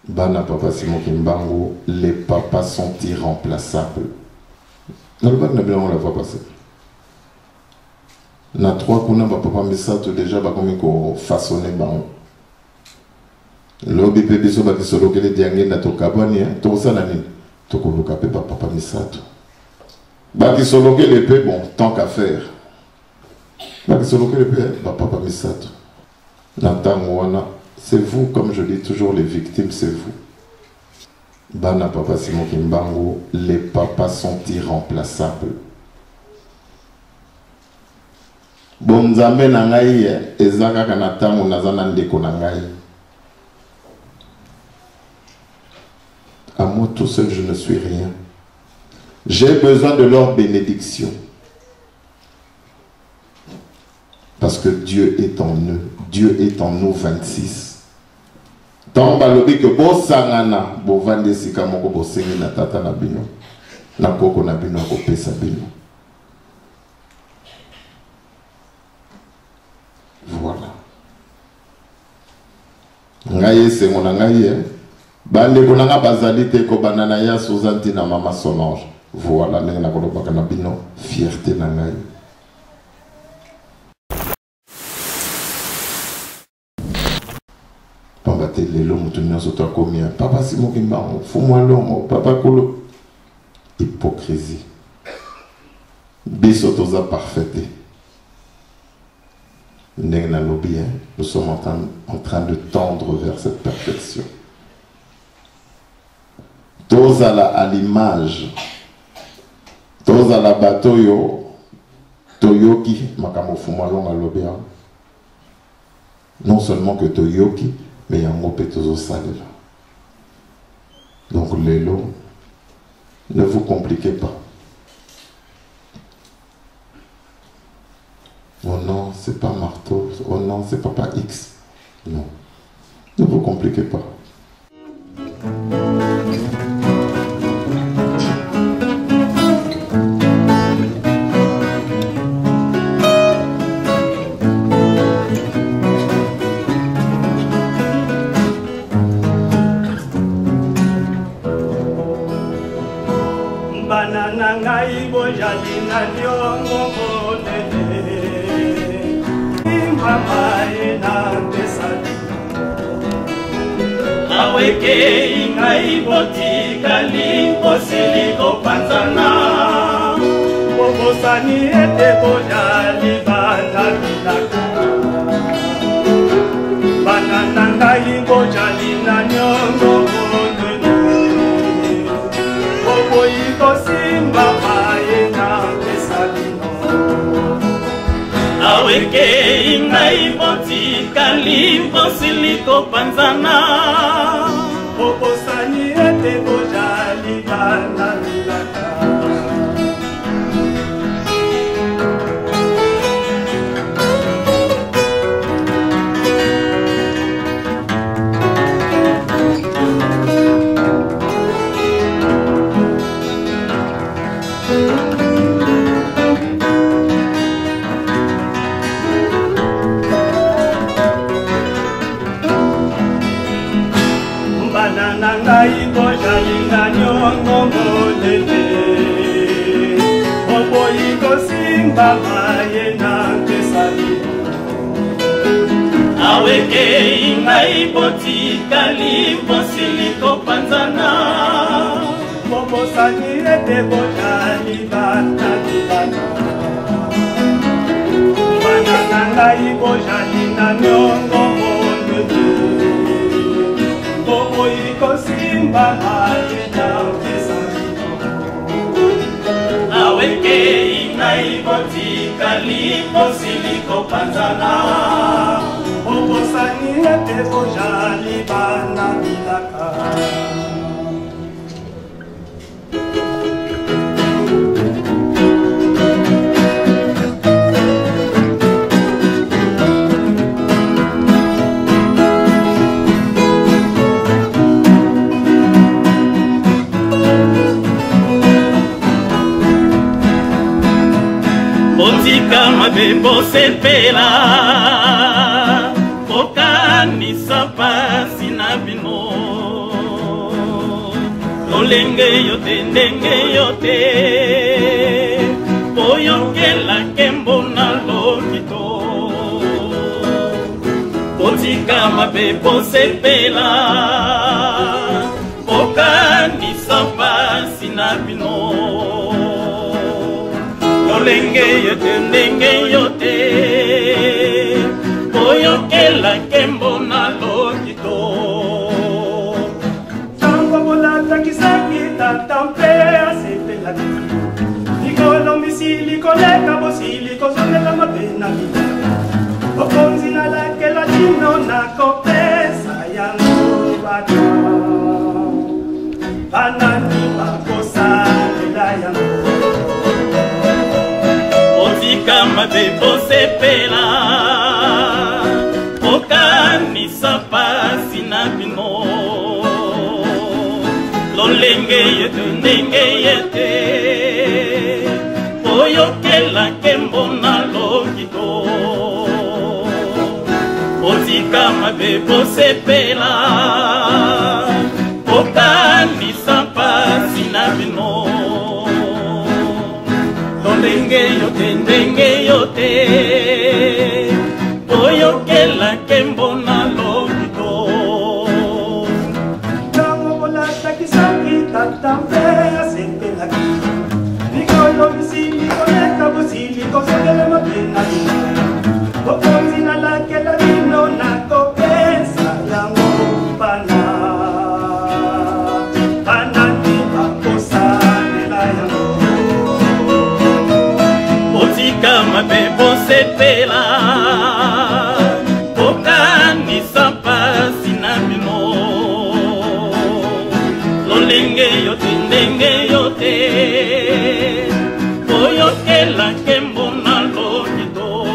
Bana papa Simon Kimbangu, les papas sont irremplaçables. Dans le bac, on la voit passer. Na 3 kuna ba papa misato déjà ba komi ko façonner bango. Lobi pe biso ba kisolo kele diange na to kabani to sala ni to ko luka pe ba papa misato. Ba kisolo kele pe bon tant qu'à faire. Ba kisolo kele pe ba papa misato. Na tango wana c'est vous, comme je dis toujours, les victimes, c'est vous. Bana papa Simon Kimbangu, les papas sont irremplaçables. Bonzambe na ngai ezaka kana tango nazana ndeko na ngai. À moi tout seul je ne suis rien. J'ai besoin de leur bénédiction. Parce que Dieu est en eux. Dieu est en nous 26. Tant balobi que bo sangana bo vande sika moko bo sengi na tata na bino. Na koko na bino ko pesa bino. Voilà. Ngaye c'est mon ngaye. Bande ko nanga bazali te ko banana ya Suzanti na mama Solange. Voilà ndenge na ko lobaka na bino fierté na ngaye. Papa Simon Kimbangu, fous-moi l'homme, papa Kolo. Hypocrisie. Bisotoza parfaité. Nous sommes en train de tendre vers cette perfection. Tozala à l'image. Tozala batoyo. Toyoki. Makamo fous-moi l'homme à l'obéa. Non seulement que Toyoki, mais il y a un mot pétozo salé là. Donc les lots, ne vous compliquez pas. Oh non, c'est pas marteau. Oh non, c'est papa X. Non. Ne vous compliquez pas. Aweke ingai botika limpo siliko panzana Bobosani ete bojali bana bilaka Banana ngai bojali na nyongo bonene Bobo iko simba maye na pesalino Aweke ingai botika limpo siliko panzana Bobosani ete bojali bana bilaka Ngai bojali na nyongo monene Bobo iko simba maye na pesali Aweke ingai botika limpo siliko panzana Bobo sani ete bojali bata bilana Banana ngai bojali na nyongo monene Bobo iko simba maye na pesalino Aweke ingai botika limpo siliko panzana Bobo sani ete bojali bana bilaka Botika mabembo sepela Bokanisa pasi na bino lolenge yote ndenge yote boyokela nkembo na lokito botika mabe bosepela bokanisa mpasi na bino lolenge yote ndenge yote boyokela nkembo na lokito tango bolatakisaki tatampe asepela likolo misili koleka bosili kozongela mapena okonzi nalakela lino nakopesa yango bana banani bakosalela yango otika mabe bosepela okanisa pasi na bino lolenge yete ndenge yete oyokela nkembo na lokito otika mabe bosepela okanisa pasi na bino lolenge yote ndenge yote oyokela nkembo na lokito tango bolatakisaki tatampe asepelaki likolo misili koleka bosili kozongela mapena okonzi nalakela lino nakopesa yango bana banani bakosalela yango otika mabe bosepela okanisa mpasi na bino lolenge yote ndenge yote oyokela nkembo na lokito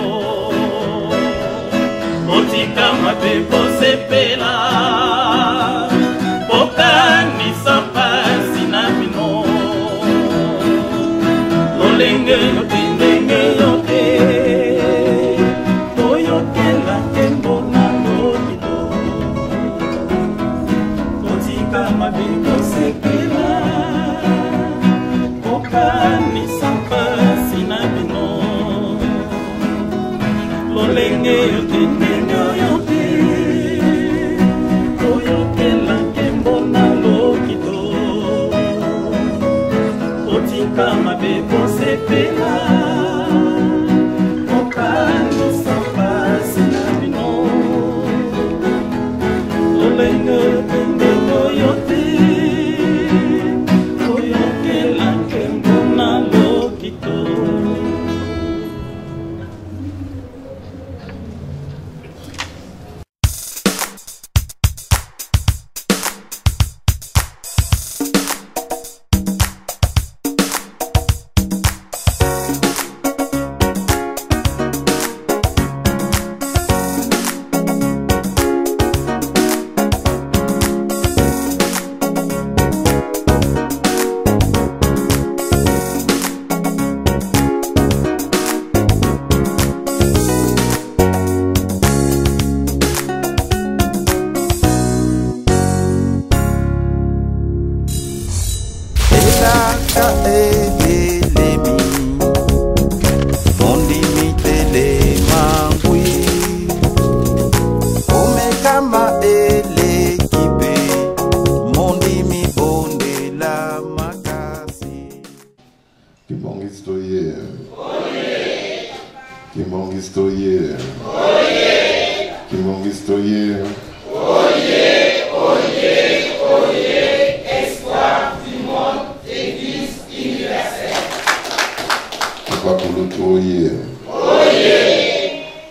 otika mabe bosepela okanisa mpasi na bino lolenge yote ndenge yote oyokela nkembo na lokito otika mabe bosepela okanisa mpasi na bino lolenge yote ndenge yote oyokela nkembo na lokito otika mabe bosepela okanisa mpasi na bino lolenge yote ndenge yote oyokela nkembo na lokito.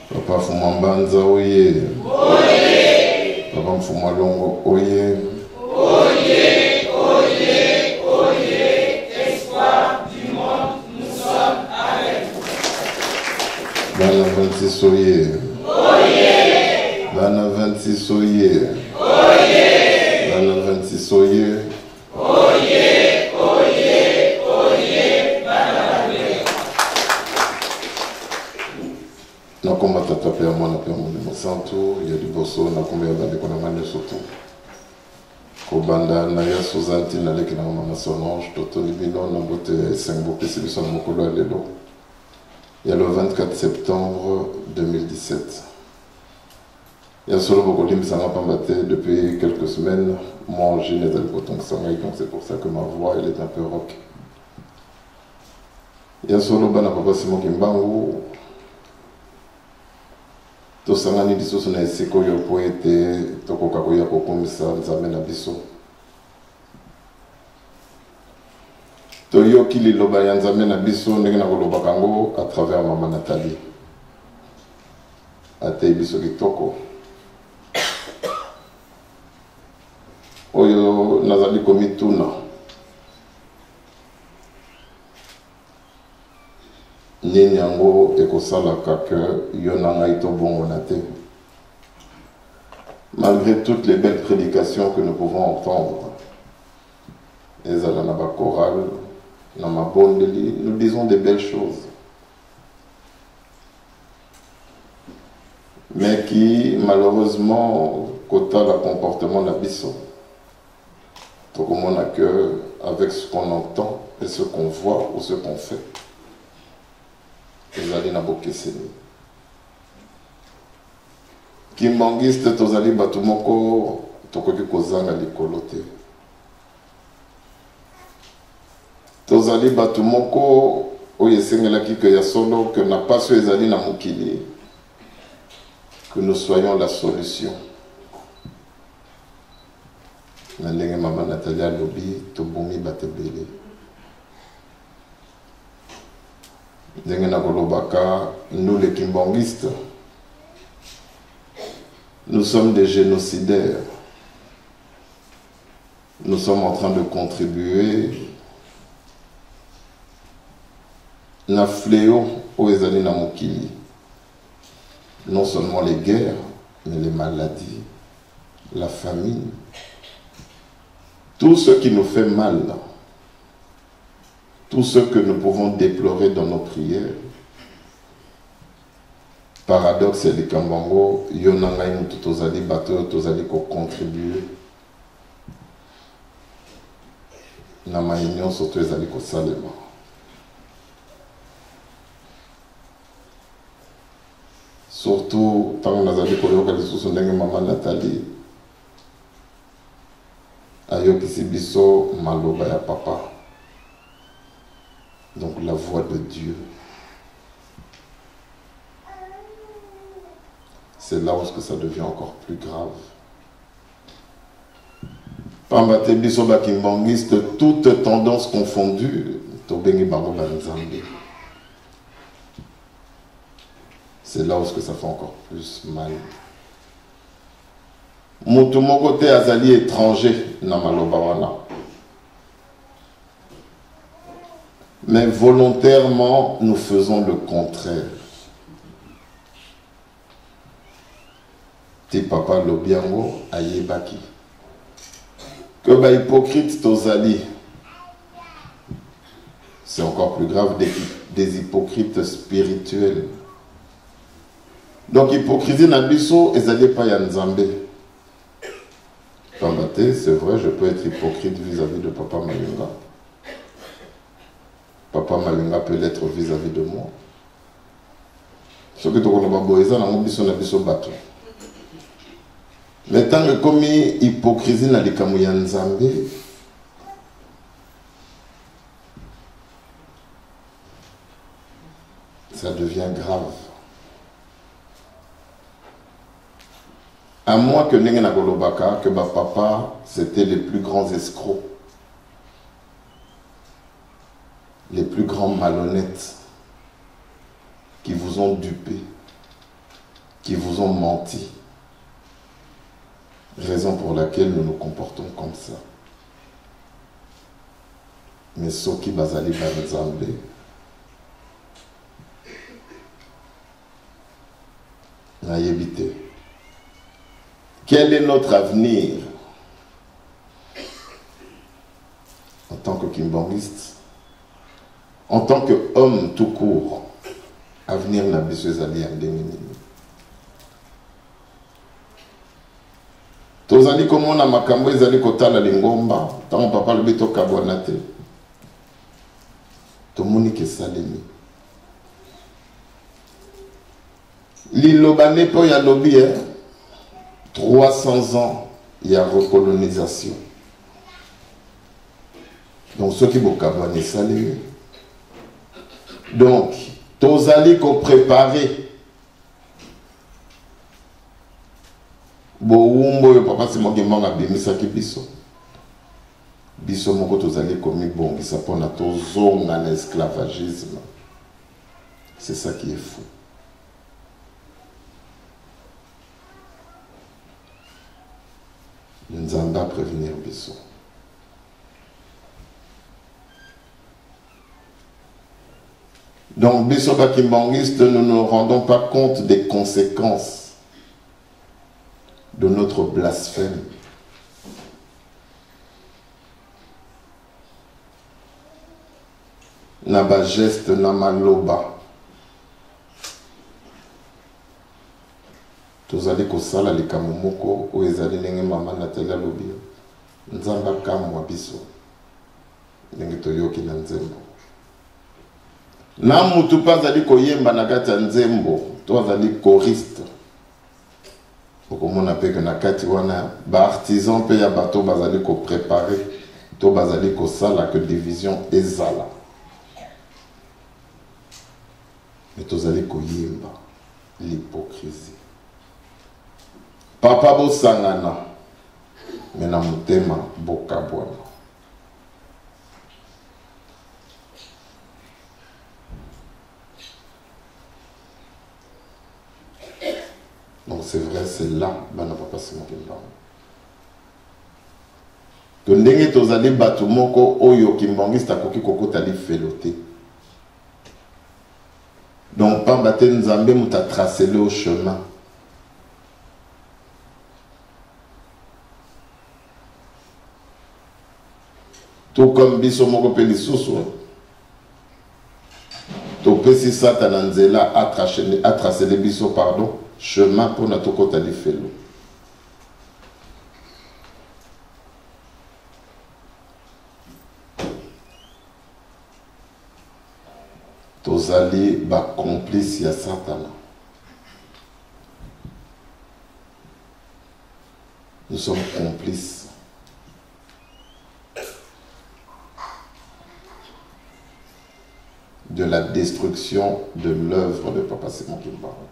Papa Fumambanza oye. Papa Mfumalongo oye. Oye, oye, oye, espoir du monde, nous sommes avec vous. Bana 26 oye. Oye. Bana 26 oye. Oye. Bana 26 oye. Oye, oye, oye, bana na komba tata pe mwana pe Molimo Santo ya liboso na komba ya bandeko na ngane surtout Kobanda Naya Suzanti Naleki na Mama Sonange, Toto Libino, Nambote Sengbo Pesibiso Mokolo Alelo. Il y a le 24 septembre 2017. Il y a solo Bokolim Sangapambate depuis quelques semaines. Moi, je n'ai pas de donc c'est pour ça que ma voix elle est un peu rock. Il y a solo Bana Papa Simon Kimbangu. Tosangani biso sona esiko yo poete tokoka koya kokomisa nzambe na biso toyoki liloba ya nzambe na biso ndenge na koloba kango à travers Mama Nathalie atei biso kitoko oyo nazali komituna nini yango ekosalaka ke yo na ngai tobongona te. Malgré toutes les belles prédications que nous pouvons entendre, ezala na ba chorale na mabondeli, nous disons des belles choses, mais qui malheureusement kota le comportement na biso tokomona que avec ce qu'on entend et ce qu'on voit ou ce qu'on fait ezali na bokeseni kimbangiste tozali bato moko tokoki kozanga likolo te tozali bato moko oyo esengelaki ke ya solo que na paso ezali na mokili que nous soyons la solution na ndenge Mama Nathalie alobi tobomi bato ebele nous les kimbangistes, nous sommes des génocidaires. Nous sommes en train de contribuer à fléau aux ezali na mokili. Non seulement les guerres, mais les maladies, la famine, tout ce qui nous fait mal. Tout ce que nous pouvons déplorer dans nos prières. Paradoxe et les Kambango, Yonangaï Tozali Bateau, Tozali ko contribuer. Namaïnion surtout Ezali ko Salema. Surtout, tant que nous avons koyoka les sous Mama Nathalie, Ayoki Sibiso, Maloba ya papa. Donc la voix de Dieu. C'est là où ça devient encore plus grave. Pambate biso bakimbangiste, toutes tendances confondues, tobengi bango banzambe. C'est là où ça fait encore plus mal. Mutu moko te azali étranger na maloba wana. Mais volontairement, nous faisons le contraire. Ti papa lobiango ayebaki. Que ba hypocrite tozali. C'est encore plus grave des hypocrites spirituels. Donc hypocrisie na biso ezali pa ya nzambe. Pambate, c'est vrai, je peux être hypocrite vis-à-vis de papa Malinga. Papa Malinga peut l'être vis-à-vis de moi. Ce que tu as dit, mais tant que comme hypocrisie na likamu ya nzambe, ça devient grave. À moins que Nenga Golobaka, que ma papa, c'était les plus grands escrocs. Les plus grands malhonnêtes qui vous ont dupé, qui vous ont menti. Raison pour laquelle nous nous comportons comme ça. Mais Soki Bazali Banzambe, n'a évité. Quel est notre avenir en tant que kimbangiste? En tant qu'homme tout court, avenir n'a besoin d'aller en démini. tozali komona makambo ezali kotala lingomba tango papa lobi tokabwana te tomoni ke salemi liloba ne po ya lobi 300 ans ya recolonisation. Donc ceux qui bokabwana salemi donc tozali ko préparer Boumbo yo papa c'est moi qui m'a bimisa ki biso. Biso moko tozali komi bongi ça pour na tozonga na esclavagisme. C'est ça qui est fou. Nous allons prévenir biso. Donc biso bakimbangiste, nous ne nous rendons pas compte des conséquences de notre blasphème. Naba geste namaloba. Tozali kosala likambo moko o ezali ndenge mama Nathalie alobi. Nzamba kamwa biso. Ndenge toyoki na nzembo. Na mutu pa zali koyemba na kati ya nzembo, to azali choriste. Okomona pe que na kati wana ba artisan pe ya bato bazali ko préparer to bazali ko sala que division ezala. Mais tozali ko yimba l'hypocrisie. Papa bo sangana mais na mutema bokabwana. Donc c'est vrai, c'est là, bana papa Simon Kimbangu. Que ndenge tozali batu moko oyo kimbangista koki kokota li feloté. Donc pas bate nzambe muta tracé le chemin. Tout comme biso moko pe lisusu. To pesi satana nzela a tracé le biso pardon. Chemin pour notre côté de félo. Tozali ba complice ya Satan. Nous sommes complices. De la destruction de l'œuvre de Papa Simon Kimbangu.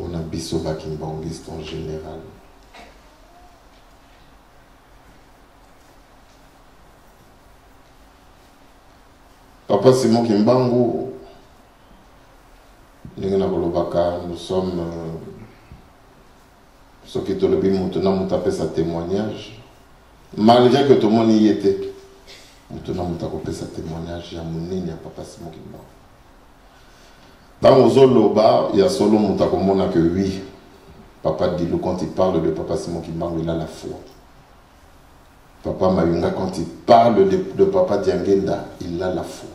On a biso bakimbangiste en général. Papa Simon Kimbangu, nous sommes ceux qui te le disent maintenant, nous tapons sa témoignage. Malgré que tout le monde y était, maintenant nous tapons sa témoignage. Il y a mon il y a Papa Simon Kimbangu. Dans Ozoloba, il y a solo Moutakomona que oui, Papa Dilou, quand il parle de Papa Simon Kimbangu, il a la foi. Papa Mayunga, quand il parle de Papa Diangenda, il a la foi.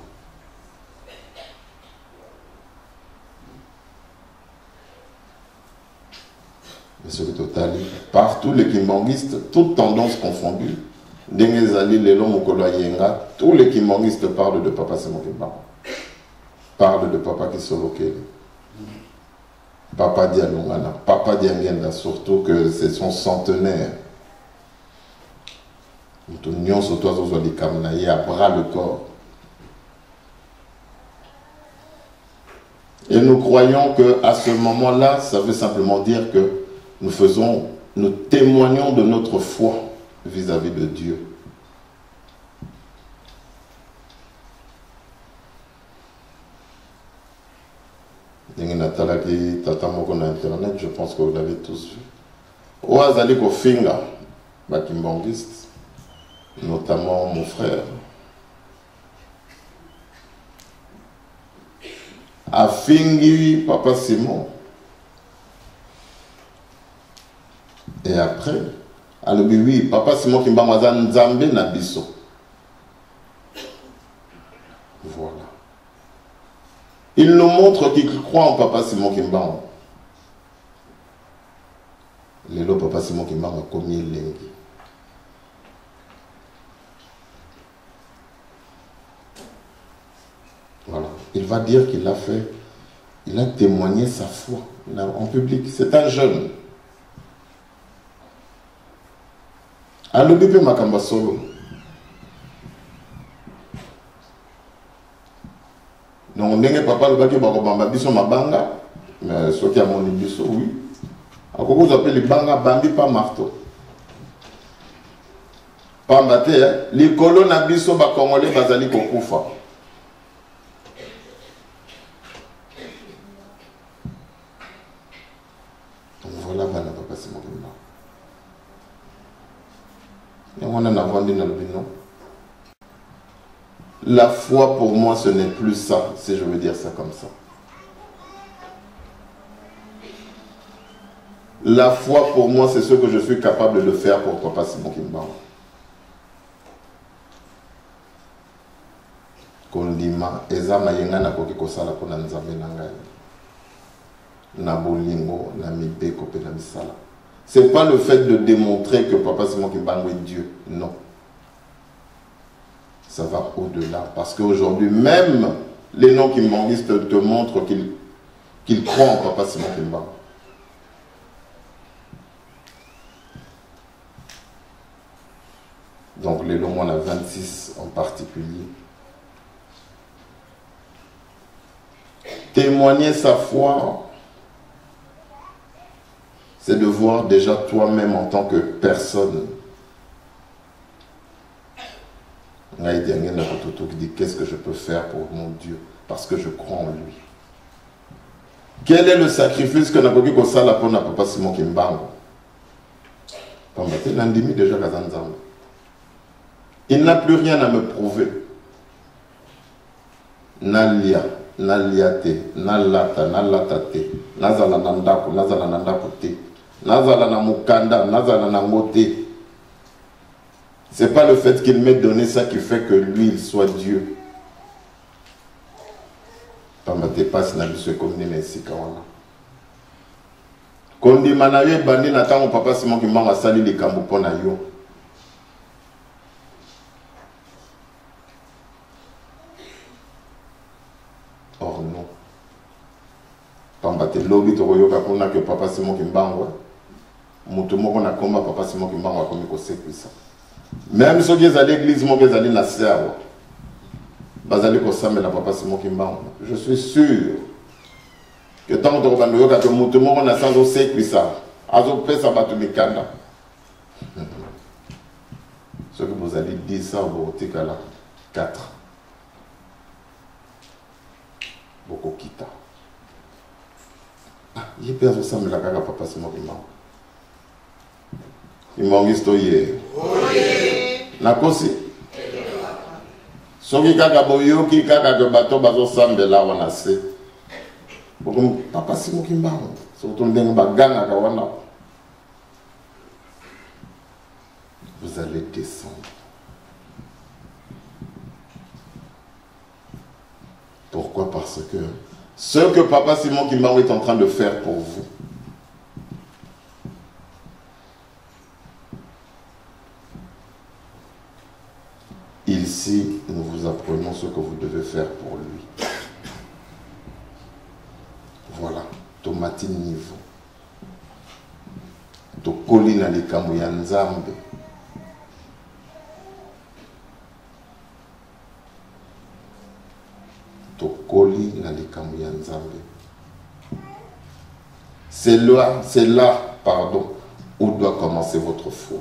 Monsieur le Total, partout les kimbanguistes, toutes tendances confondues, Dengezali, Lelo, Mokolo Yenga, tous les kimbanguistes parlent de Papa Simon Kimbangu. Parle de Papa Kisoloke, Papa Dialongana, Papa Diangenda, surtout que c'est son centenaire. Nous sommes tous les Kamnaï à bras le corps. Et nous croyons qu'à ce moment-là, ça veut simplement dire que nous témoignons de notre foi vis-à-vis de Dieu. Tata moko na internet, je pense que vous l'avez tous vu. Oazali Kofinga, bakimbangiste, notamment mon frère, Afingi Papa Simon. Et après, alors oui, Papa Simon Kimbangu aza nzambe na biso. Voilà. Il nous montre qu'il croit en Papa Simon Kimbangu. Lelo Papa Simon Kimbangu a commis l'engi. Voilà. Il va dire qu'il a fait, il a témoigné sa foi en public. C'est un jeune. Alobi Makamba Solo. Donc, ndenge papa le baki bakobamba biso mabanga, mais ce qui a mon biso, oui. À quoi vous appelez les banga bambi pas marteau. Pambate, les colons na biso ba congolais bazali kokufa. Donc voilà, bana papa c'est mon nom. Et on en a vendu dans le binon. La foi pour moi ce n'est plus ça, si je veux dire ça comme ça. La foi pour moi c'est ce que je suis capable de faire pour Papa Simon Kimbangu. Kondima eza mayenga na koki kosala pona nzambe na ngai. Na bolingo na mibeko pe na misala. C'est pas le fait de démontrer que Papa Simon Kimbangu est Dieu, non. Ça va au-delà. Parce qu'aujourd'hui, même les noms kimbanguistes te montrent qu'ils croient en Papa Simon Kimbangu. Donc les noms, on a 26 en particulier. Témoigner sa foi, c'est de voir déjà toi-même en tant que personne. Qu'est-ce que je peux faire pour mon Dieu? Parce que je crois en lui. Quel est le sacrifice que Nakoki Kosala pour Papa Simon Kimbangu? Il n'a plus rien à me prouver. Nalia, Naliate, Nalata, Nalatate, Nazala Nandako, Nazala Nandakote, Nazala Namukanda, Nazala Namote. Ce n'est pas le fait qu'il m'ait donné ça qui fait que lui, il soit Dieu. Pambate passe na biso komni na esika wana. Kondi manaye bandi na tango Papa Simon Kimbangu asali likambo pona yo. Or non. Pambate lobi to yoka kuna que Papa Simon Kimbangu. Mutu moko na komba Papa Simon Kimbangu akomi ko sekwisa. Même ceux qui sont à l'église, moi qui sont à la serre, bazali ko samela Papa Simon Kimbangu. Je suis sûr que tant que tu vas que mutu moko na sans sekwisa, azo pesa batu mikanda. Ce que vous allez dire ça au Tikala 4. Beaucoup kita. Il y a personne samela kaka Papa Simon Kimbangu. Imongisto ye. Nakosi. Soki kaka boyoki kaka ke bato bazo sambela wana se. Bokum Papa Simon Kimbangu. Surtout ndenge baganga ka wana. Vous allez descendre. Pourquoi? Parce que ce que Papa Simon Kimbangu est en train de faire pour vous, ici, nous vous apprenons ce que vous devez faire pour lui. Voilà, tomati niveau. Tokoli na likambo ya Nzambe. Tokoli na likambo ya Nzambe. C'est là, pardon, où doit commencer votre foi.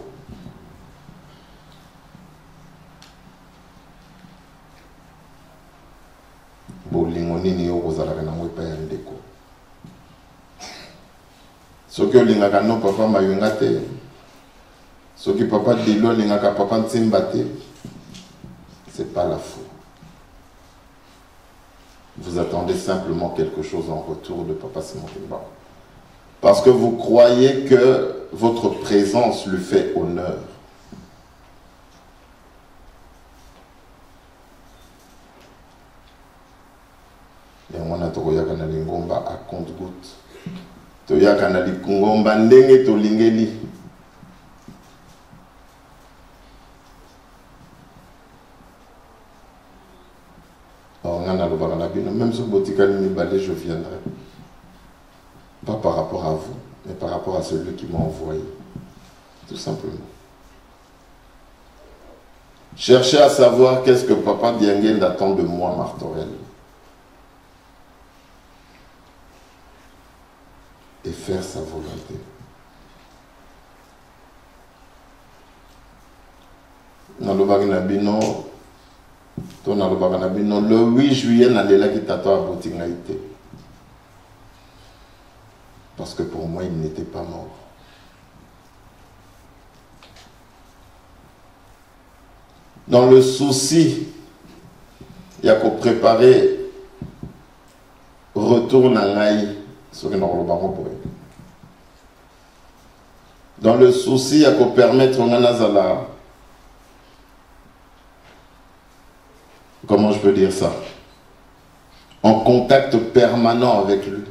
Bolingo nini yo kozalaka na mwepa ya ndeko. Soki olingaka no papa mayunga te. Soki papa dilo olingaka papa ntimba te. C'est pas la foi. Vous attendez simplement quelque chose en retour de Papa Simon Kimbangu. Parce que vous croyez que votre présence lui fait honneur. Et on a toyaka na likungomba ndenge tolingeli. Même si Botikali Mibale, je viendrai. Pas par rapport à vous, mais par rapport à celui qui m'a envoyé. Tout simplement. Cherchez à savoir qu'est-ce que Papa Dianguène attend de moi, Martorell. Et faire sa volonté. Dans le Bagnabino, le 8 juillet, Nalela qui t'attend à Botingaïté. Parce que pour moi, il n'était pas mort. Dans le souci, il y a qu'à préparer retour à Naï. Dans le souci, il y a qu'à permettre à Nazala. Comment je peux dire ça? En contact permanent avec lui.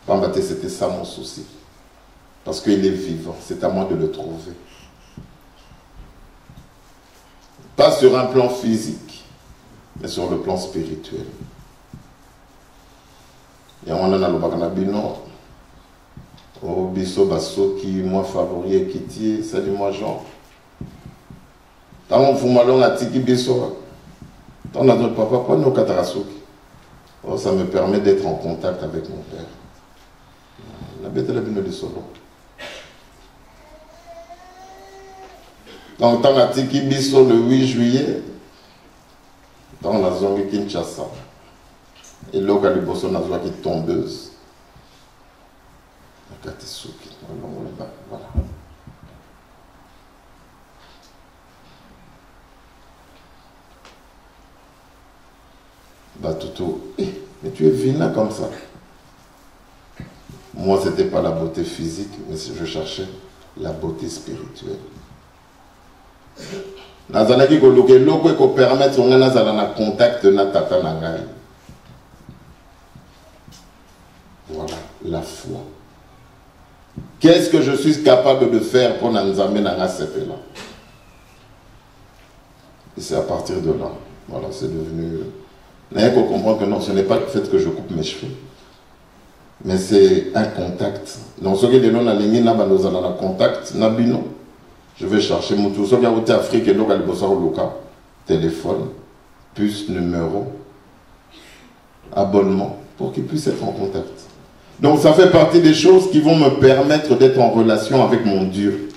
Pambate, c'était ça mon souci. Parce qu'il est vivant. C'est à moi de le trouver. Pas sur un plan physique, mais sur le plan spirituel. Il y a un Bakanabino, au Bisso Basso, qui moi favori qui tient, salut moi Jean. Tant on fout malon à Tiki Bisso, tant on a notre papa, pas nos Katarasuki. Oh, ça me permet d'être en contact avec mon père. La bête de la bino de Solo. Donc, tant on a Tiki Bisso le 8 juillet, tant on a Zongi Kinshasa. Et là, il y a qui tombeuse. Voilà. Bah, Toutou, mais tu es vilain comme ça. Moi, ce n'était pas la beauté physique, mais je cherchais la beauté spirituelle. Nazalaki ko loke loko ko permettre on nazala na contact na tata na ngai. Voilà la foi. Qu'est-ce que je suis capable de faire pour Nzambe Nanga Sepela? Et c'est à partir de là. Voilà, c'est devenu. Il faut comprendre que non, ce n'est pas le fait que je coupe mes cheveux. Mais c'est un contact. Donc, ce qui est de l'on a ligné, n'a pas de contact, n'a pas non. Je vais chercher mon tout. Ce qui a été Afrique et donc, téléphone, puce, numéro, abonnement, pour qu'ils puissent être en contact. Donc ça fait partie des choses qui vont me permettre d'être en relation avec mon Dieu.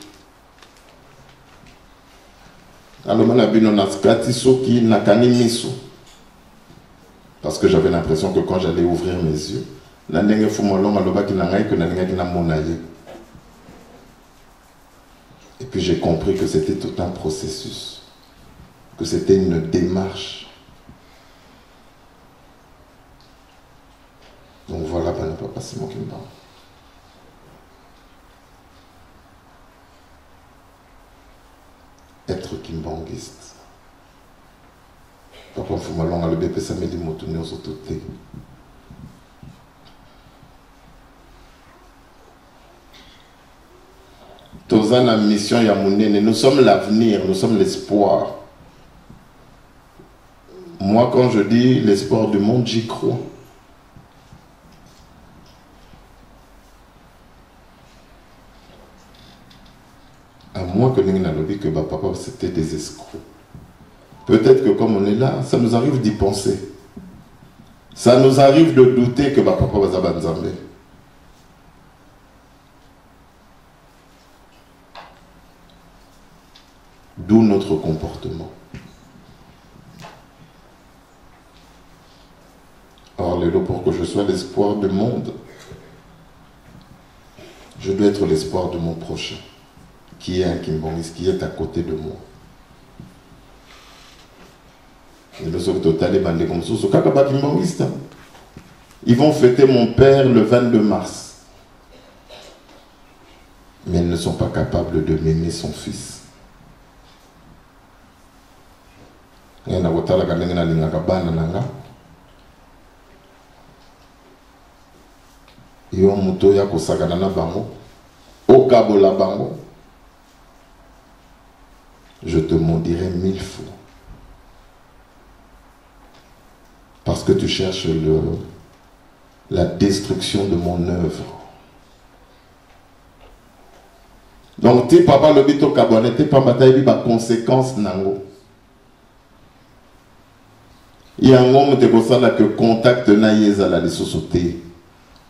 Parce que j'avais l'impression que quand j'allais ouvrir mes yeux, et puis j'ai compris que c'était tout un processus, que c'était une démarche. Donc voilà, Papa Simon Kimba. Être kimbanguiste. Papa Fumalong a le bébé Samedi Motouni aux autotés. Tozan la mission Yamounene, nous sommes l'avenir, nous sommes l'espoir. Moi, quand je dis l'espoir du monde, j'y crois. À moins que nous n'ayons dit que papa c'était des escrocs. Peut-être que comme on est là, ça nous arrive d'y penser. Ça nous arrive de douter que papa va s'abanzamber. D'où notre comportement. Or, pour que je sois l'espoir du monde, je dois être l'espoir de mon prochain, qui est un Kimbangiste, qui est à côté de moi. Et le total est bandé comme ça. Ils vont fêter mon père le 22 mars. Mais ils ne sont pas capables de m'aimer son fils. yo muto ya kosakana na bango okabola bango, je te maudirai 1000 fois. Parce que tu cherches la destruction de mon œuvre. Donc, ti papa le bito kabone, ti papa taïbi ba conséquence nango. Yango mte kosala que contact na yeza la lisosote.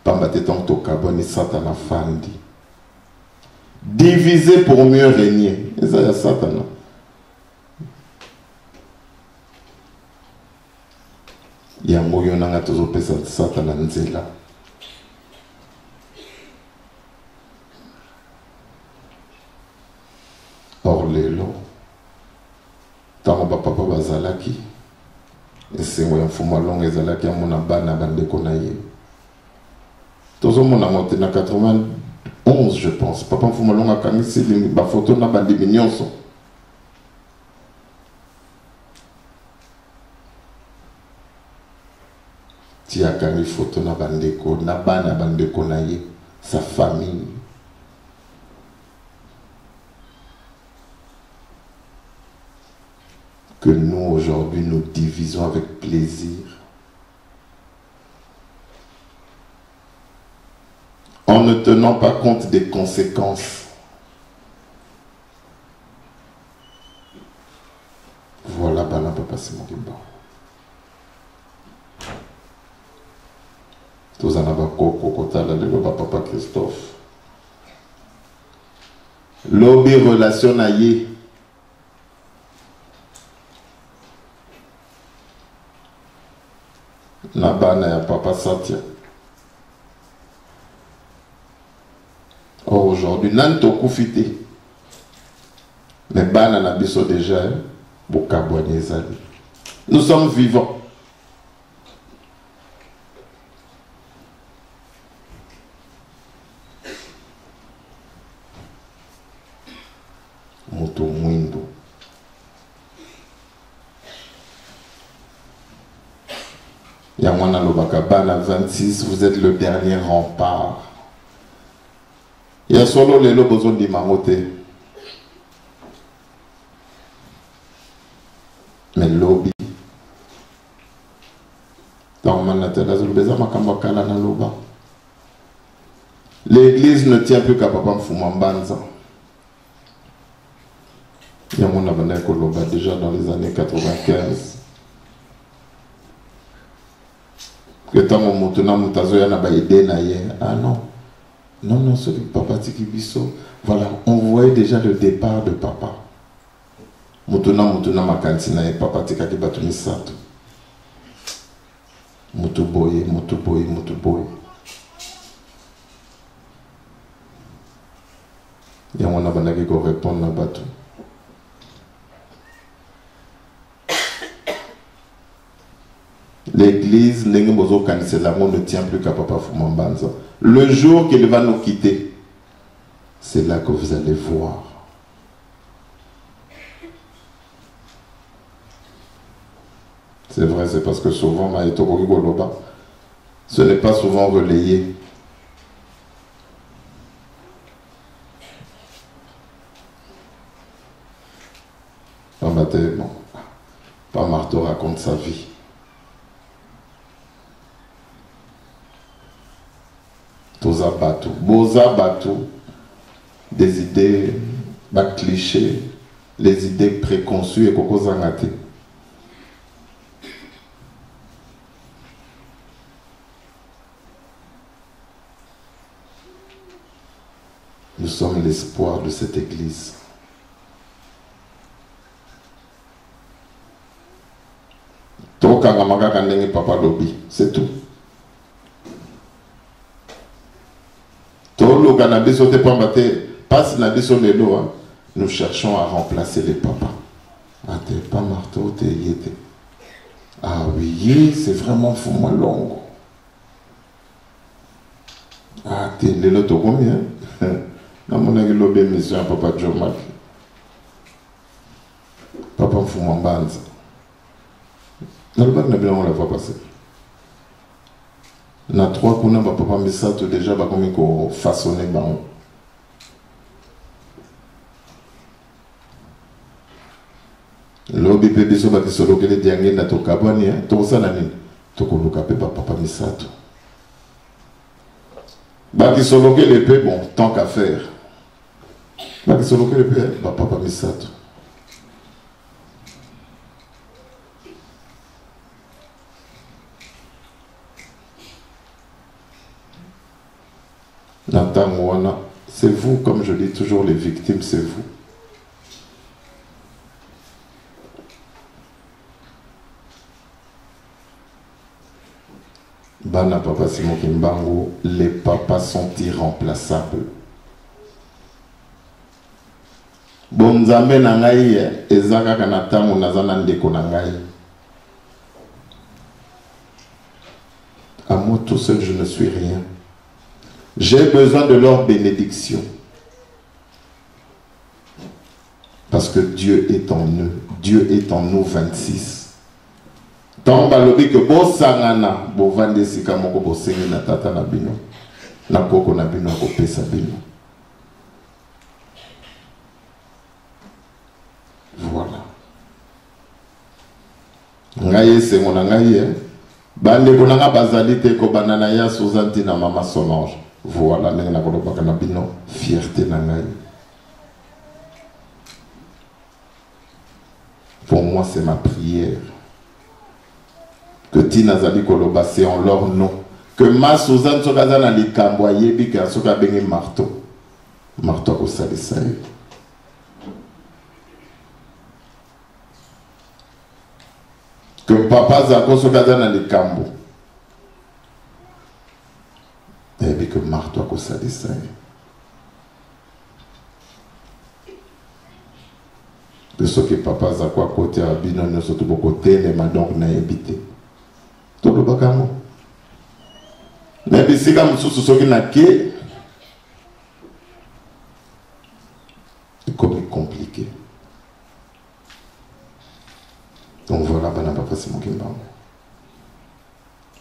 Pamba te tant to kabone satana fandi. Diviser pour mieux régner. Et ça y a satana. Yango yonanga tozo pesa satana nzela. Or lelo tango papa bazalaki esengo ya mfuma longa ezalaki amona bana bandeko na ye tozo mona mote na 91 je pense papa mfuma longa kangisi ba photo na bandimi nyonso ti akangi photo na bandeko na bana bandeko na ye sa famille. Que nous, aujourd'hui, nous divisons avec plaisir. En ne tenant pas compte des conséquences. Voilà, bana papa Simon Kimba. Tous en avons kokota le papa Christophe. Lobby relation aïe. Na bana ya papa Satya. Or aujourd'hui, nanto koufité. Mais bana na biso déjà, bokabouane zali. Nous sommes vivants. Moto mwindo. Yamwana Lobakabana 26, vous êtes le dernier rempart. Il y a solo les lobos di mamote. Mais lobby. L'église ne tient plus qu'à papa Mfumambanza. Yamwana Baneko Loba déjà dans les années 95. Que tant que maintenant mutazo yana ba idée na ye. Ah non. Non, non, celui papa Tikibiso. Voilà, on voyait déjà le départ de papa. Mutuna makantina et papa Tikaki batuni sato. Mutuboye. Yamwana banaki ko répondre na batu. L'église, ne tient plus qu'à papa Fumambanza. Le jour qu'il va nous quitter, c'est là que vous allez voir. C'est vrai, c'est parce que souvent, ce n'est pas souvent relayé. Bon, pas Marteau raconte sa vie. Boza Batou, des idées, clichés, les idées préconçues et Koko Zangate. Nous sommes l'espoir de cette église. Papa Lobi, c'est tout. Nous cherchons à remplacer les papas. Pas marteau, ah oui, c'est vraiment fou, moi long. Ah, t'es le loto combien? Dans mon avis, l'obé mission, papa Joe Mac. Papa me fout mon banze. Dans le bac, on la voit passer. Na 3 kuna ba papa misato déjà ba komi ko façonner bango. Lobi pe biso ba kisolokele diange na to kabani to sala nini to koluka pe ba papa misato. Ba kisolokele pe bon tant qu'à faire. Ba kisolokele pe ba papa misato. C'est vous, comme je dis toujours, les victimes, c'est vous. Bana papa Simon Kimbangu, les papas sont irremplaçables. Bonzambe na ngai ezaka kana tango nazana ndeko na ngai. À moi tout seul, je ne suis rien. J'ai besoin de leur bénédiction. Parce que Dieu est en eux. Dieu est en nous 26. Tant balobi que bo sangana, bo vande sika moko bo sengi na tata na bino. Na koko na bino ko pesa bino. Voilà. Ngaye c'est mon ngaye. Bande konanga bazali te ko banana ya Suzanti na mama Solange. Voilà, fierté nangai. Pour moi, c'est ma prière. Que Tina Zali Koloba, c'est en leur nom. Que ma Suzanne Sokazana li kamboye, bi ka soka bengi marteau. Marteau ko salisaye. Que papa Zako Sokazana li kambo. Et puis que marteau à cause de ça. De ce que papa a quoi côté à Bino ne se trouve côté les madons n'a habité. Tout le bagamo. Mais puis si comme ce qui n'a que c'est comme compliqué. Donc voilà, papa c'est mon Kimbangu.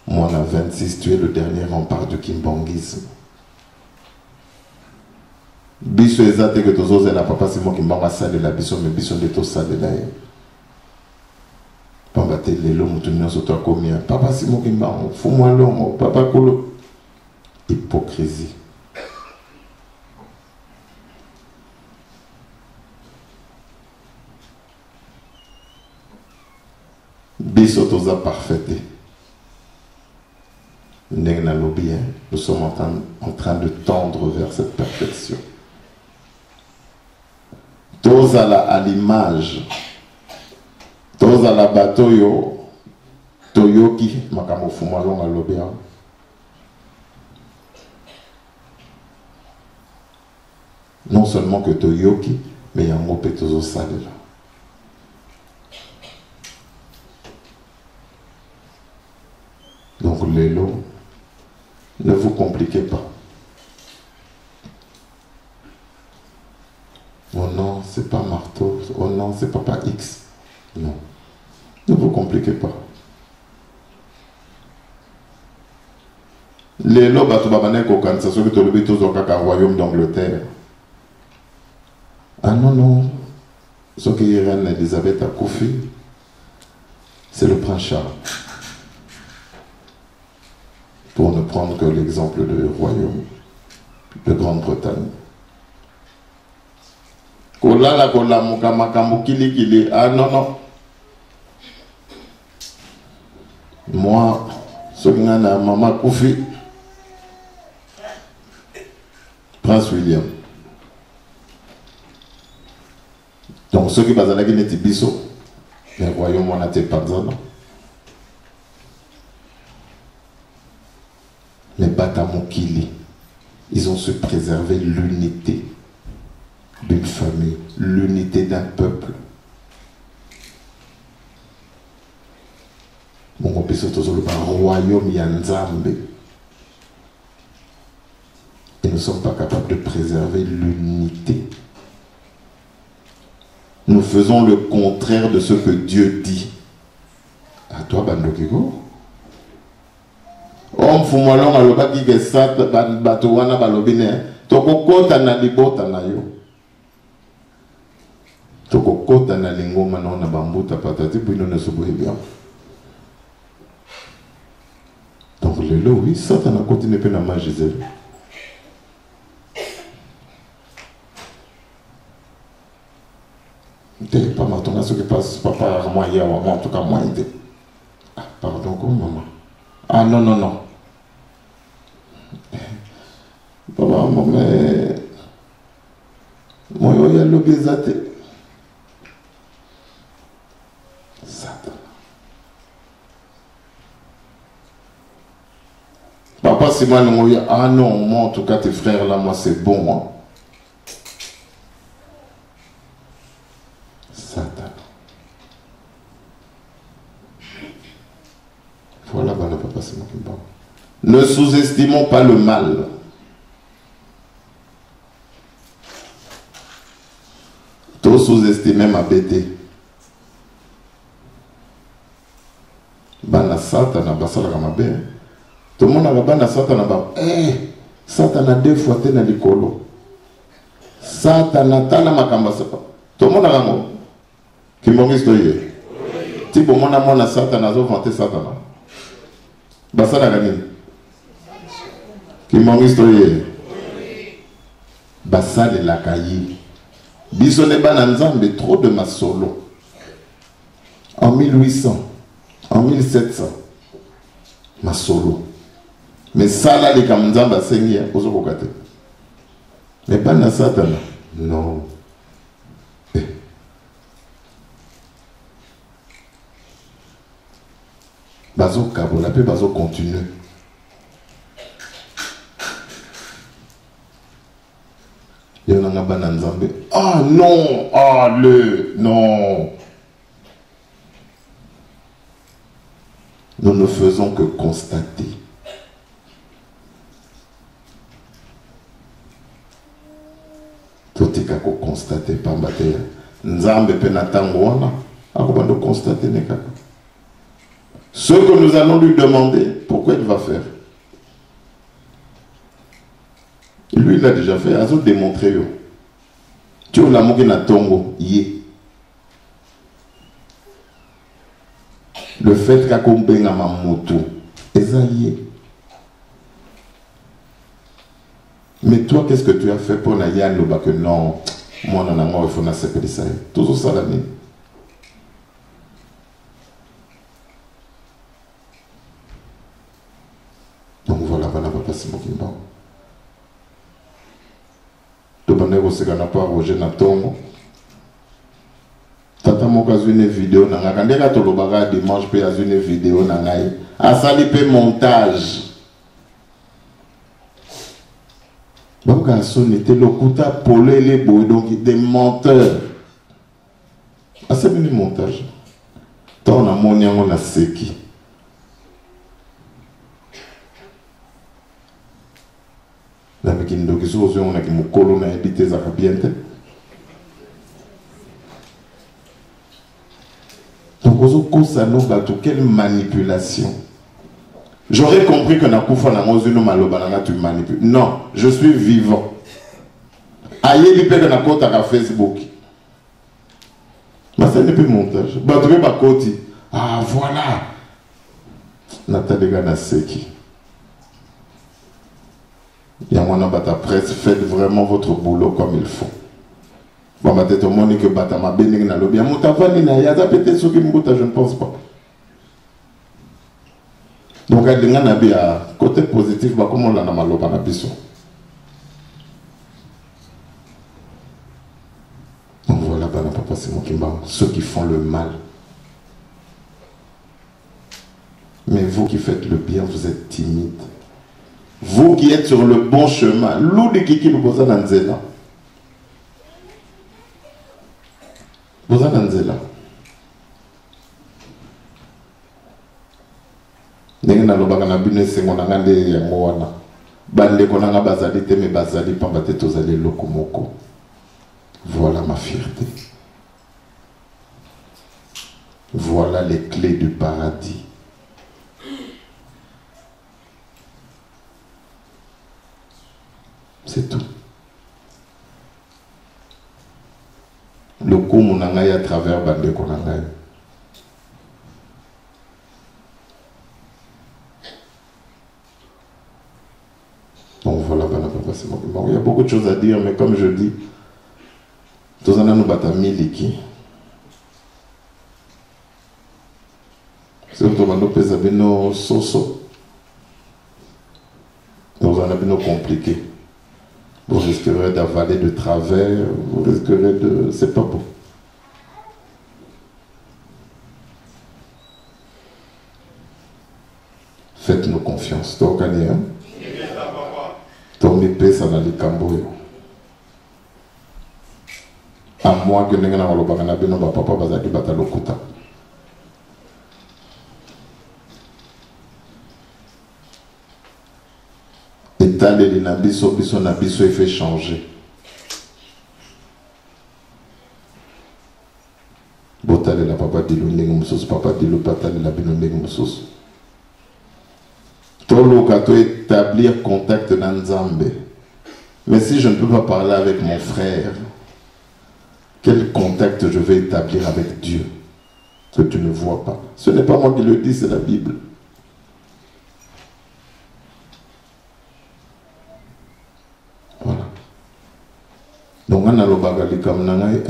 Moi, on a 26, tu es le dernier rempart du kimbanguisme. Biso ezate que tozo la papa c'est moi qui m'a salé la biso mais biso de to salé là. Pamba te lelo mutunyo soto akomia. Papa c'est moi qui m'a fou moi l'homme, papa kolo. Hypocrisie. Biso toza parfaité. Nous sommes en train de tendre vers cette perfection. Tous à l'image, tous à la batoyo, toyoki, makamo fumalong à l'obéa. Non seulement que toyoki, mais il y a un mot pétozo salé là. Donc les lots, ne vous compliquez pas. Oh non, c'est pas marteau. Oh non, c'est papa X. Non. Ne vous compliquez pas. Les lots, c'est le royaume d'Angleterre. Ah non, non. Ce qui est reine Elisabeth a Koufi, c'est le prince Charles. Pour ne prendre que l'exemple du royaume de Grande-Bretagne. Ah non, non. Moi, ce que j'ai maman Koufi, Prince William. Donc ceux qui basent là qui n'étaient biso, le royaume on a été pas besoin. Les Batamokili, ils ont su préserver l'unité d'une famille, l'unité d'un peuple. Mon royaume Yanzambe. Et nous ne sommes pas capables de préserver l'unité. Nous faisons le contraire de ce que Dieu dit. À toi, Bandokiko. Om fumalong aloba ki ke sat bato wana balobine. Toko kota na libota na yo. Toko kota na lingoma na ona bambuta patati bino ne soboye bien. Donc le lot oui, Satan a continué pe na ma Gisèle. Pas maintenant ce qui passe papa moi hier moi en tout cas moi idée. Ah, pardon comment maman. Ah non non non. Papa mais moi il y a le bizate. Satan. Papa c'est moi non ah non moi en tout cas tes frères là moi c'est bon hein. Satan. Voilà, voilà, papa, c'est moi qui me parle. Ne sous-estimons pas le mal. Tout sous-estimer ma bête. Bana Satan, basala ma bête. Tout le monde a bana Satan, Satan a deux fois été dans le colo. Satan a tala makambasa. Tout le monde a rango. Qui m'ont historié. Si bon mon amour na Satan a vanté Satan. Basala gani. Qui m'ont historié. Basale la caille. Bisone bananzambe trop de ma solo. En 1800, en 1700, ma solo. Mais ça là les kamzamba seigneur aux okate. Mais pas na Satan. Non. Bazo kabola pe bazo continue. Yonanga bananzambe. Ah non, ah le non. Nous ne faisons que constater. Tout est qu'à constater pas mater. Nzambe pe na tango wana. Akobando constater nekaka. Ce que nous allons lui demander, pourquoi il va faire? Lui, il l'a déjà fait, il a démontré. Tu as l'amour qui n'a tongo, le fait qu'il a compris ma moto, mais toi, qu'est-ce que tu as fait pour n'aller à l'oba que non, moi, il faut n'a pas ça. Toujours ça la nuit. Donc voilà, papa, c'est moi qui me parle. Tu vas pas Roger Natongo. Tata moka une vidéo nanga kandeka tolobaka dimanche pe azune vidéo nangai. Asali pe montage. Baka sonité lokuta polé les boy donc des menteurs. Asali montage. Ton amoni yango na seki. La mekindo qui sont on a qui mo kolo na habité za kabiente. Donc ozo kosa no bato quelle manipulation. J'aurais compris que na kufa na mozu no maloba na tu manipules. Non, je suis vivant. Aye li pe na kota ka Facebook. Mais ça n'est plus montage. Bato be ba koti. Ah voilà. Nathalie Gana seki. Il y a mon bata presse, faites vraiment votre boulot comme il faut. Bon, bah, t'es au monde que bata ma bénéfice na lobby. Moutavani na yaza peut-être ce qui me goûte, je ne pense pas. Donc, il y a un côté positif, bah, comment on l'a na loba na biso. Donc voilà, bah, papa, c'est moi qui m'a. Ceux qui font le mal. Mais vous qui faites le bien, vous êtes timide. Vous qui êtes sur le bon chemin, l'ou de kiki nous posa nanzela. Posa nanzela. Nengi na lobaka na bine sengo na ngande ya ngowana. Bande konanga bazali te me bazali pambate tozali lokomoko. Voilà ma fierté. Voilà les clés du paradis. C'est tout. Le coup monangaï à travers Bande Konangaï. Donc voilà, il y a beaucoup de choses à dire, mais comme je dis, tous en nous battons miliki. C'est autrement nous pesons nos soso. Nous en avons compliqué. Vous risquerez d'avaler de travers, vous risquerez de... C'est pas bon. Faites-nous confiance. Donc, à moi que nous avons papa bazaki batalo kuta. État de l'inabiso, biso nabiso, il fait changer. Botale la papa dit le papa dit le patale la binondemusos. Tolo kato établir contact dans Nzambe. Mais si je ne peux pas parler avec mon frère, quel contact je vais établir avec Dieu que tu ne vois pas? Ce n'est pas moi qui le dis, c'est la Bible. Voilà. Donc on a le bagage comme nangai.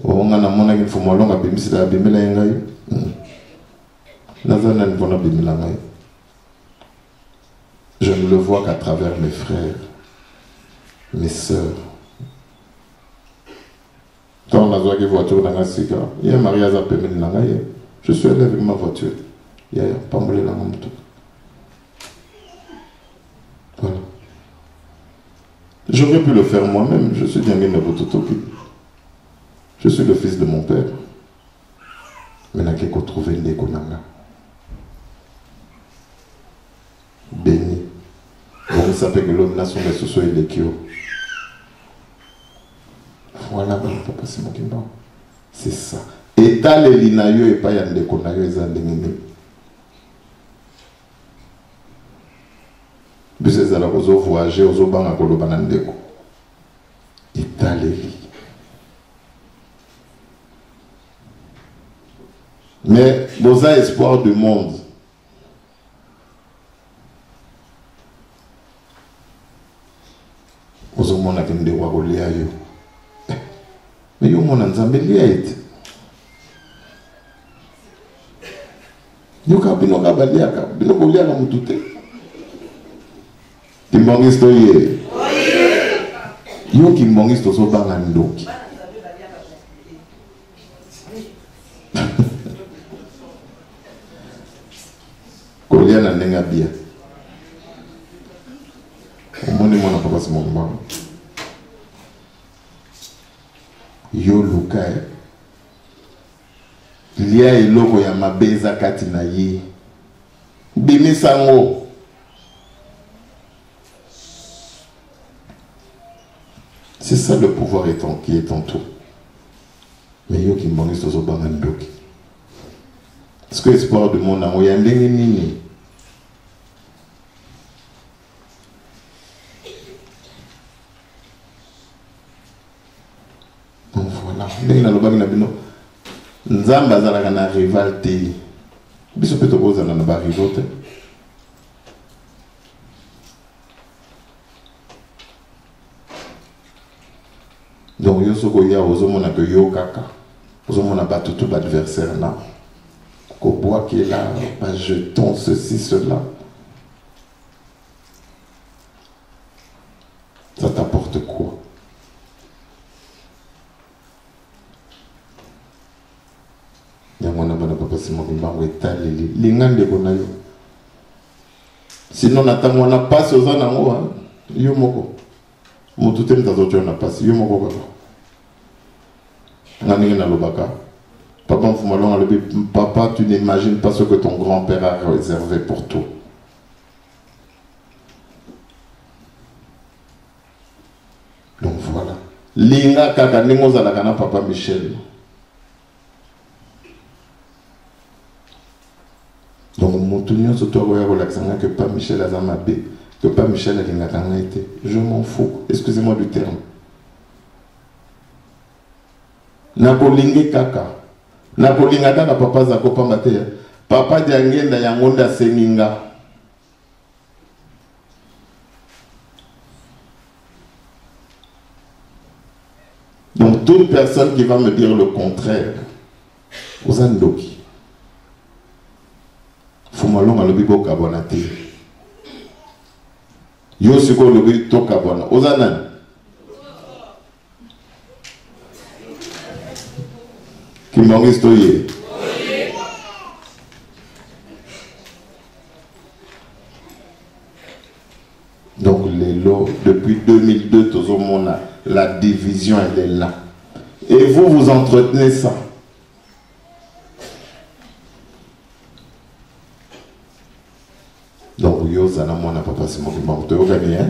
On a mon avis faut moi longa bimisila bimila ngai. Nazana ne vona bimila ngai. Je ne le vois qu'à travers mes frères, mes sœurs. Quand on a une voiture dans la ciga, il y a un mariage à Pemel Nangaye. Je suis allé avec ma voiture. Il y a pas mal de tout. Voilà. J'aurais pu le faire moi-même. Je suis Diangé Nabototoki. Je suis le fils de mon père. Mais n'a qu'à trouver une déconanga. Béni. Bon, ça fait que l'homme n'a son sous et l'équio. Voilà, papa, c'est mon kimba. C'est ça. Et t'as les linayo et pas yande konayo et zandemine. Bise zala kozo voyager, ozo banga kolo banandeko. Et t'as les lits. Mais vous avez espoir du monde. Ozo mona kende wagolia yo. Mais yo mona nzambe liaite. Yo ka bino ka baliaka, bino boliaka mutute. Kimbongisto ye. Yo kimbongisto so banga ndoki. Kolia na nenga bia. Omoni mona papa se mongba. Yo lukai. Lia iloko ya mabeza kati na ye. Bimisango. C'est ça le pouvoir qui est en tout. Mais yo ki mbongi sozo bangandoki. Est-ce que l'espoir de mon amour y'a nini? Donc voilà. Ndenge na lobaki na bino. Nzamba azalaka na rival te. Biso pe tokozala na ba rival te. Donc yo soko ya ozomona que yo kaka. Ozomona bato tout adversaire là. Ko bois qui est là, pas jeton ceci cela. Ça t'apporte quoi? Sinon on a pas aux ans yo moko motuté mtazocho na passe yo moko baba ngani na lobaka papa mfumalonga lobi papa tu n'imagines pas ce que ton grand-père a réservé pour toi. Donc voilà linga kaka ningo za la papa Michel. Donc, mon tout surtout à relaxer que pas Michel Azamabé, Que pas Michel a été. Je m'en fous. Excusez-moi du terme. Nakolingi kaka. Nakolinga kaka papa zako pambate. Papa diangenda yangonda seninga. Donc toute personne qui va me dire le contraire, aux andoki. Fumalonga lobi bo kabonate. Yo siko lobi to kabona. Aux anan. Donc les lots, depuis 2002, tout le monde, la division elle est là. Et vous, vous entretenez ça. Donc, yo, ça n'a pas passé mon moment. Tu as gagné, hein?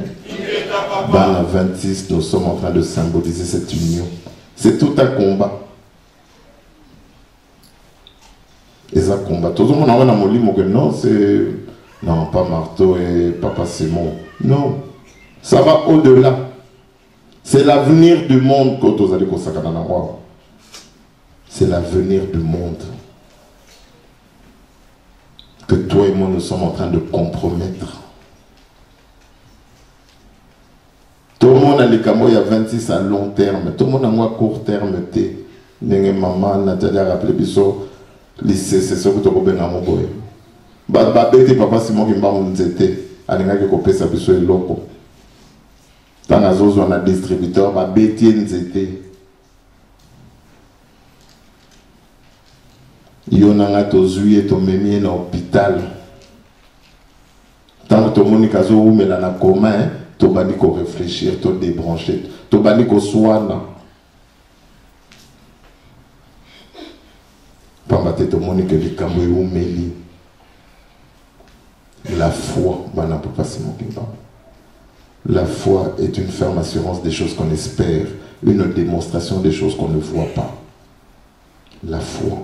Dans la 26, nous sommes en train de symboliser cette union. C'est tout un combat. Et ça combat. Tout le monde a dit non, c'est. Non, pas marteau et papa Simon. Non. Ça va au-delà. C'est l'avenir du monde que vous allez consacrer dans la roi. C'est l'avenir du monde. Que toi et moi nous sommes en train de compromettre. Tout le monde a les camos, il y a 26 à long terme. Tout le monde a à court terme. Maman, Nathalie a rappelé Bisso, lycée, c'est ce que tu as dit à mon boy. Papa Simon qui m'a dit que tu as dit ça Bisso et loco. Dans la zone, on a distributeur, ma bêtise n'était. Yonanga tozuye to memi na hôpital. Tant que tout le monde est où mais là na commun, to bani ko réfléchir, to débrancher, to bani ko soigner. Pambate to monde que les cambo où meli. La foi, bana papa Simon Kimba. La foi est une ferme assurance des choses qu'on espère, une démonstration des choses qu'on ne voit pas. La foi.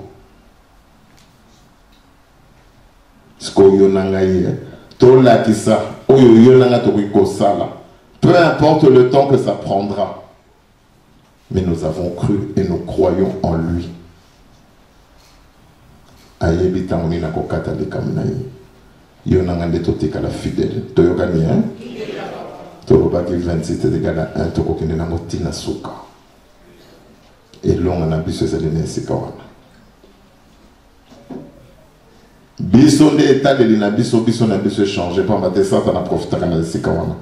Peu importe le temps que ça prendra, mais nous avons cru et nous croyons en lui. La fidèle. Toyokani, hein? Torobaki 26 est égal à 1, Tokokine na motina suka. Et l'on a biso zelene sikawana. Biso de état de l'ina biso na biso changé. Pas maté ça, t'en as profité quand on sikawana.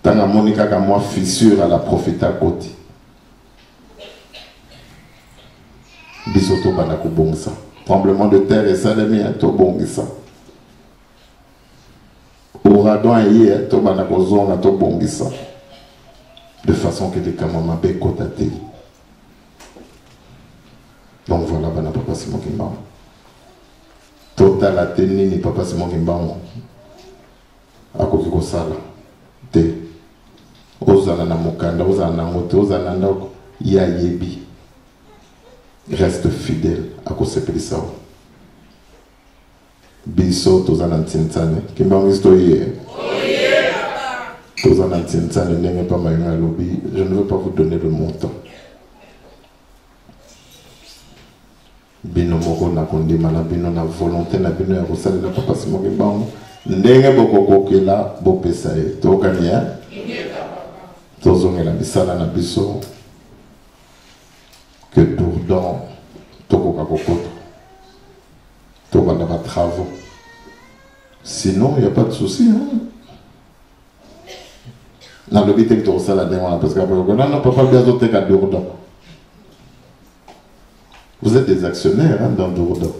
T'en as monika ka moi fissure à la profiter à côté. Biso to banaku bongsa. Tremblement de terre et ça de mi to bongisa. Ouragan et de façon que les camamans bécotatent. Donc voilà, papa Simon Kimba. Total atteint ni papa Simon Kimba. A quoi que ça là. Te. Ozana na mukanda, ozana moto, ozana ndoko. Ya yebi. Reste fidèle à cause de ça. Biso tozana ntintane kimbango historie tozana ntintane nenge pa mayunga lobby. Je ne veux pas vous donner le montant. Bino moko na kondima na bino na volonté na bino ya kosalela papa Simon Kimbango ndenge bokokokela bopesa ye tokani ya tozongela bisala na biso que Dourdan tokoka kokoto. On a des travaux. Sinon, il n'y a pas de souci. Hein? Dans le but de ça, la dernière, parce que non, papa, bien d'autres qu'à Dourdan. Vous êtes des actionnaires hein, dans Dourdan.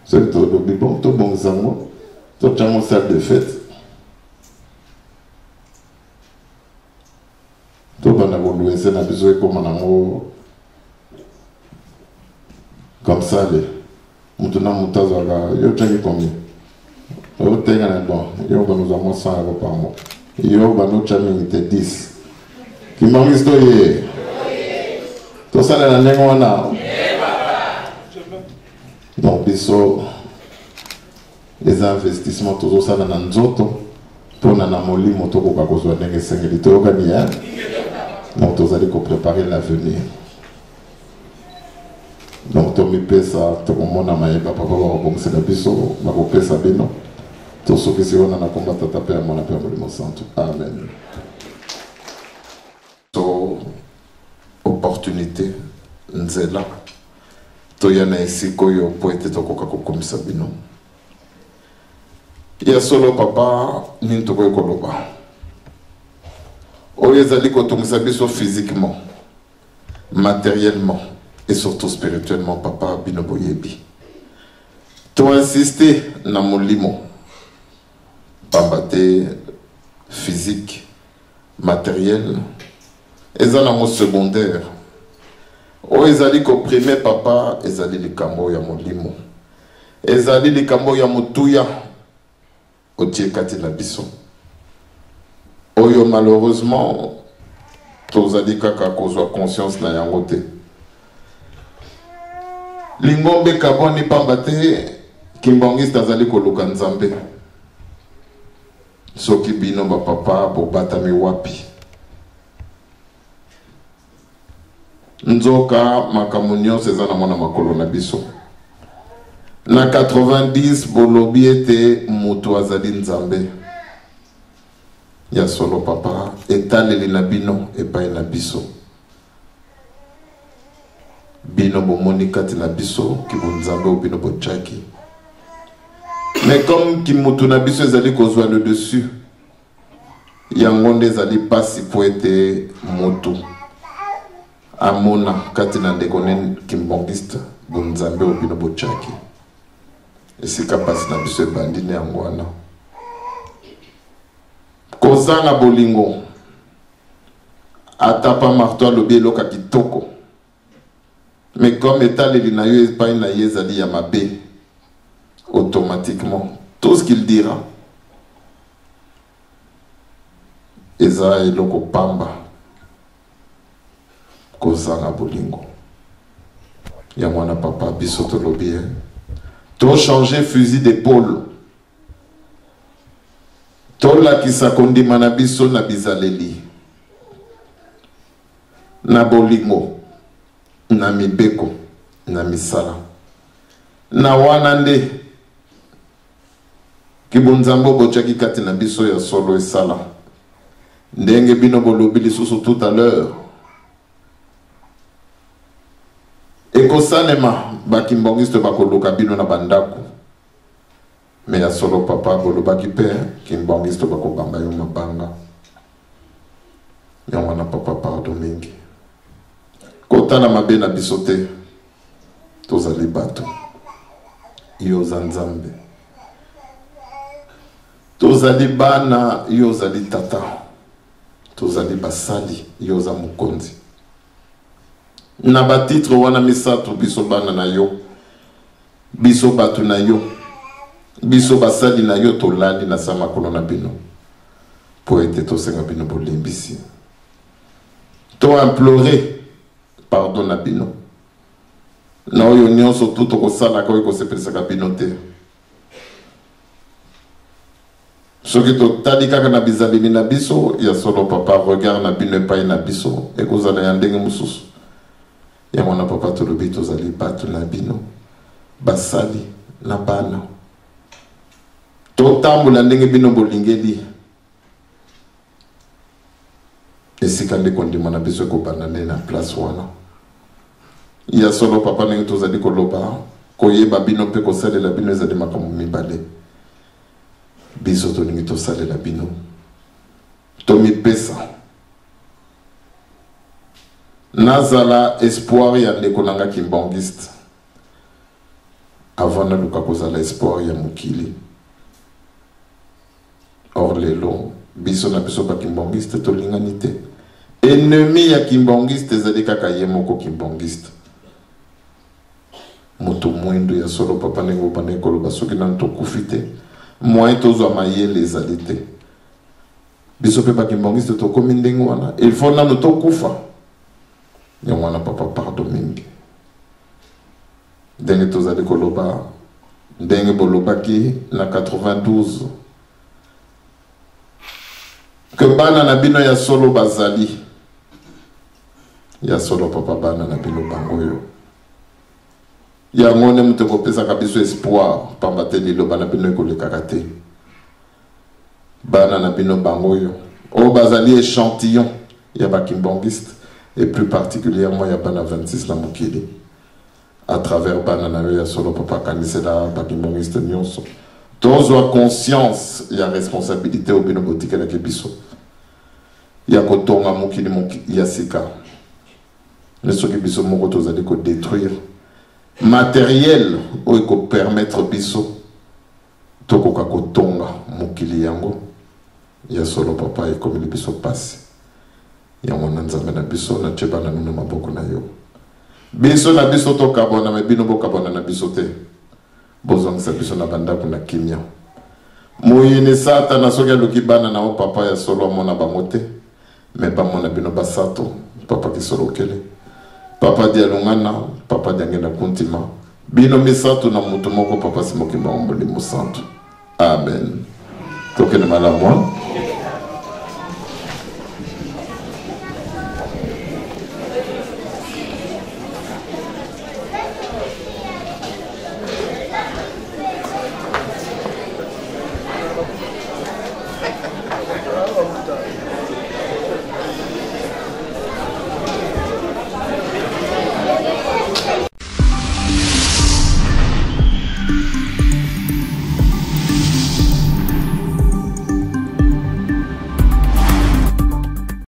Vous êtes au bon, tout bon, ça, moi. Tout le monde salle de fête. Tout le monde a voulu essayer de besoin comme un amour. Comme ça, maintenant, yo tchangi combien? Yo tenga bon, yo va nous avoir 100 € par mois. Yo va nous tchangi 10. Qui m'a mis stoye? Tout ça, la langue on a. Donc, biso, les investissements toujours ça dans nzoto pour na molimo to ko kakozwa ndenge sengeli to yokani ya donc tous allez préparer l'avenir. Donc to mi pesa to mona mayeba papa ba ko c'est la biso ba ko pesa bino to so que si on na komba tata pe mona pe molimo santo. Amen. So opportunité nzela to yana esiko yo poete to koka kokomisa bino. Ya solo papa ninto ko koloba. O ezali ko tongisa biso physiquement, matériellement et surtout spirituellement papa bino boyebi. To insister na molimo. Pambate physique, matériel, ezala mo secondaire. O ezali ko premier papa ezali likambo ya molimo. Ezali likambo ya mutuya otie kati na biso. Oyo malheureusement tozali kaka kozwa conscience na yango te. Lingombe kaboni pambate kimbongista azali koluka nzambe. Soki bino ba papa bobatami wapi. Nzoka makamunyo sezana mwana makolo na biso. Na 90 bolobi ete mutu azali nzambe. Ya solo papa etaleli na bino epai na biso. Bino bomoni kati na biso kibunzambe bino bochaki. Mais comme kimutu na biso ezali kozwa le dessus, yango nde ezali pasi po ete mutu amona kati na ndeko ne kimbongiste bunzambe bino bochaki. Esika pasi na biso ebandi ne yango wana. Kozanga bolingo atapa marto lobi eloka kitoko. Mais comme etaleli na yo epai na ye ezali ya mabe, automatiquement tout ce qu'il dira eza eloko pamba kozanga bolingo. Ya mwana papa biso tolobi to changer fusil d'épaule. Tola kisa kondima na biso na bizaleli. Na bolingo, na mibeko, na misala. Na wana nde kibunzambo bochaki kati na biso ya solo esala. Ndenge bino bolobi lisusu tout à l'heure. Ekosalema bakimbongiste bakoluka bino na bandako. Mais ya solo papa bolobaki père kimbongiste bakobamba yo mabanga. Ya wana papa pardon mingi. Kota na mabe na biso te. Tozali bato. Yo zanzambe. Tozali bana yo zali tata. Tozali basali yo za mukonzi. Na batitre wana misato biso bana na yo. Biso batu na yo. Biso basali na yo tolali na sama kolona bino. Po ete to senga bino bolimbisi. To implorer pardon na bino. Na oyo nyonso tuto kosala ko ekosepelisa bino te. Soki to tali kaka na bizaleli na biso ya solo papa regarde na bino epai na biso ekozala ya ndenge mususu. Ya mwana papa tolobi tozali batu na bino basali na bana. Totambola ndenge bino bolingeli. Esika nde kondima na biso ekobanda na place wana. Ya solo papa ndenge tozali koloba koyeba bino mpe kosalela bino ezali makambo mibale. Biso tolingi tosalela bino. Tomipesa. Nazala espoir ya ndeko nanga kimbongiste. Avant na luka kozala espoir ya mukili. Or lelo biso na biso ba kimbongiste tolingani te. Ennemi ya kimbongiste ezali kaka ye moko kimbongiste. Moto mwendo ya solo papa nengo panekolo basoki na ntokufite. Moyen tozwa mayele ezali te. Biso pe ba kimbongiste tokomi ndenge wana. Il faut na tokufa. Ya mwana papa pardon mingi. Ndenge tozali koloba ndenge bolobaki na 92 que bana na bino ya solo bazali ya solo papa bana na bino bangoyo ya ngone mute kopesa kabiso espoir pamba te liloba na bino ekolekaka te bana na bino bangoyo o bazali échantillon ya bakimbongiste et plus particulièrement ya bana 26 na mokili à travers bana na yo ya solo papa kanisela bakimbongiste nyonso tozwa conscience ya responsabilité au bino botikelaki biso ya kotonga mokili ya sika ne soki biso moko tozali ko détruire matériel oyo ko permettre biso tokoka kotonga mokili yango ya solo papa ekomeli biso pasi yango na nzambe na biso na tsheba na mino maboko na yo biso na biso tokabona me bino bokabona na biso te bozongisa biso na bandako na kimia moyini satana soki aluki bana na o papa ya solo amona bango te me bamona bino basato papa kisolokele papa dialungana papa diangena kuntima bino misato na mutu moko papa simokimba molimo santo amen tokene malamu